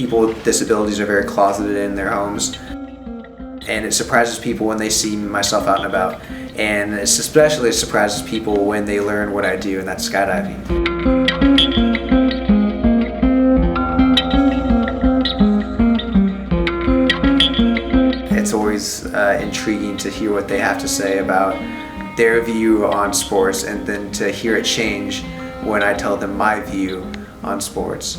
people with disabilities are very closeted in their homes, and it surprises people when they see myself out and about. And it especially surprises people when they learn what I do, and that's skydiving. It's always intriguing to hear what they have to say about their view on sports, and then to hear it change when I tell them my view on sports.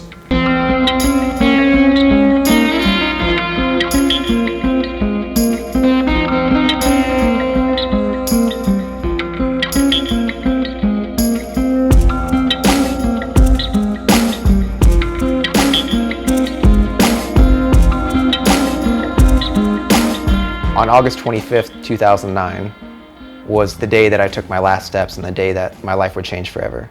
On August 25th, 2009 was the day that I took my last steps and the day that my life would change forever.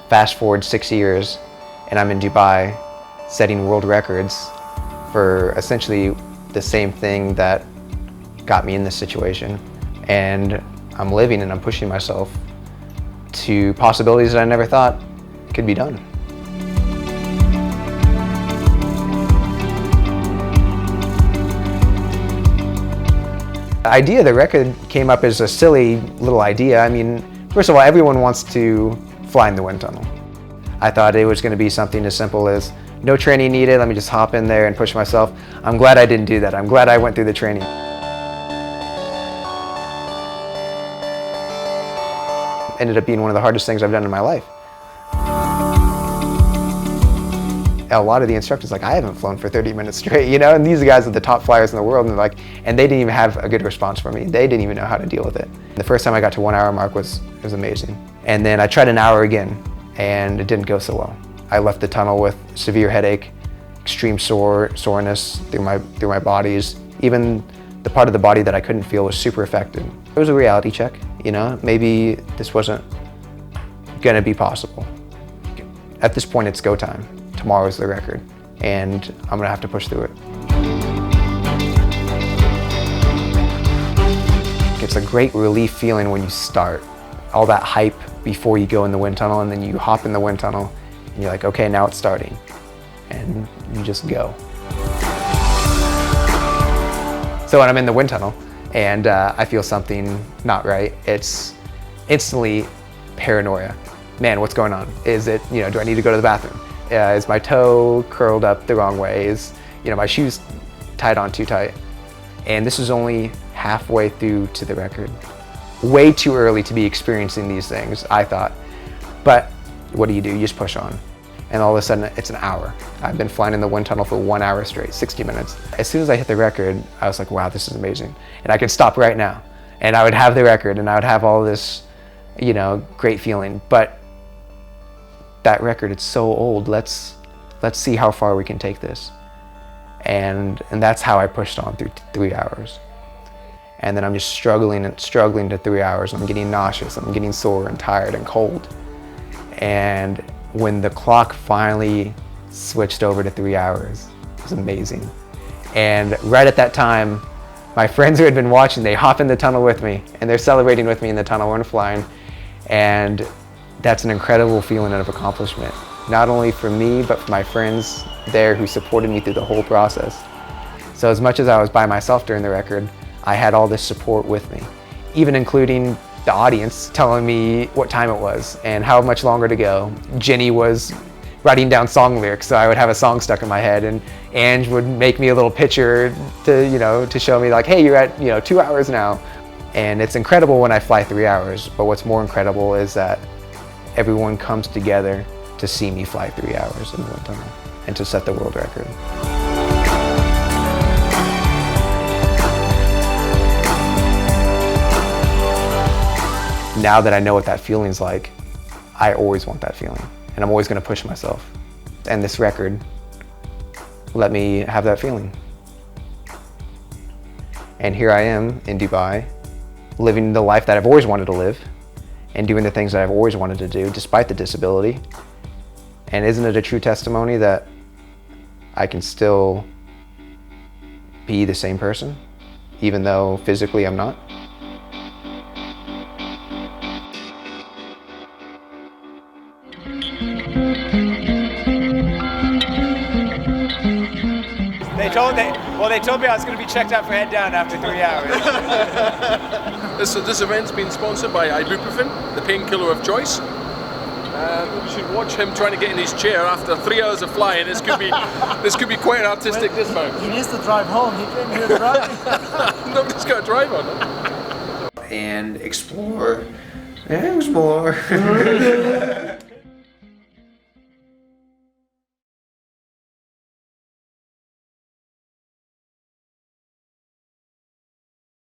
Fast forward 6 years and I'm in Dubai setting world records for essentially the same thing that got me in this situation. And I'm living and I'm pushing myself to possibilities that I never thought could be done. The idea of the record came up as a silly little idea. I mean, first of all, everyone wants to fly in the wind tunnel. I thought it was going to be something as simple as no training needed, let me just hop in there and push myself. I'm glad I didn't do that. I'm glad I went through the training. Ended up being one of the hardest things I've done in my life. A lot of the instructors like, I haven't flown for 30 minutes straight, you know, and these guys are the top flyers in the world, and they didn't even have a good response for me. They didn't even know how to deal with it. The first time I got to 1 hour mark was amazing. And then I tried an hour again, and it didn't go so well. I left the tunnel with severe headache, extreme soreness through my bodies. Even the part of the body that I couldn't feel was super affected. It was a reality check, you know, maybe this wasn't gonna be possible. At this point, it's go time. Tomorrow's the record, and I'm gonna have to push through it. It's a great relief feeling when you start. All that hype before you go in the wind tunnel, and then you hop in the wind tunnel, and you're like, okay, now it's starting. And you just go. So when I'm in the wind tunnel, and I feel something not right, it's instantly paranoia. Man, what's going on? Is it, you know, do I need to go to the bathroom? Is my toe curled up the wrong way? Is, you know, my shoes tied on too tight? And this is only halfway through to the record. Way too early to be experiencing these things, I thought. But what do? You just push on. And all of a sudden, it's an hour. I've been flying in the wind tunnel for 1 hour straight, 60 minutes. As soon as I hit the record, I was like, wow, this is amazing. And I could stop right now. And I would have the record, and I would have all this, you know, great feeling. But that record, it's so old. Let's see how far we can take this. And that's how I pushed on through 3 hours. And then I'm just struggling to 3 hours. I'm getting nauseous, I'm getting sore and tired and cold. And when the clock finally switched over to 3 hours, it was amazing. And right at that time, my friends who had been watching, they hop in the tunnel with me, and they're celebrating with me in the tunnel when I'm flying. And that's an incredible feeling of accomplishment, not only for me, but for my friends there who supported me through the whole process. So as much as I was by myself during the record, I had all this support with me, even including the audience telling me what time it was and how much longer to go. Jenny was writing down song lyrics, so I would have a song stuck in my head, and Ange would make me a little picture to, you know, to show me like, hey, you're at, you know, 2 hours now. And it's incredible when I fly 3 hours, but what's more incredible is that everyone comes together to see me fly 3 hours in the wind tunnel and to set the world record. Now that I know what that feeling's like, I always want that feeling, and I'm always gonna push myself. And this record let me have that feeling. And here I am in Dubai, living the life that I've always wanted to live, and doing the things that I've always wanted to do, despite the disability. And isn't it a true testimony that I can still be the same person, even though physically I'm not? told me I was going to be checked out for head down after 3 hours. This event's been sponsored by ibuprofen, the painkiller of choice. You should watch him trying to get in his chair after 3 hours of flying. This could be quite an artistic dismount. He needs to drive home. He came here driving. Nobody's got a drive on. And explore.